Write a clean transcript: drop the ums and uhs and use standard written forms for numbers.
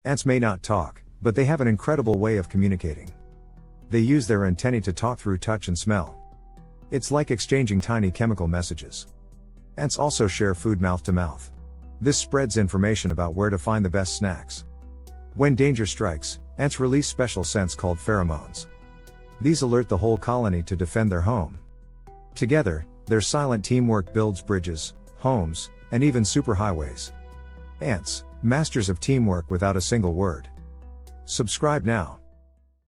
Ants may not talk, but they have an incredible way of communicating. They use their antennae to talk through touch and smell. It's like exchanging tiny chemical messages. Ants also share food mouth to mouth. This spreads information about where to find the best snacks. When danger strikes, ants release special scents called pheromones. These alert the whole colony to defend their home. Together, their silent teamwork builds bridges, homes, and even superhighways. Ants, masters of teamwork without a single word. Subscribe now.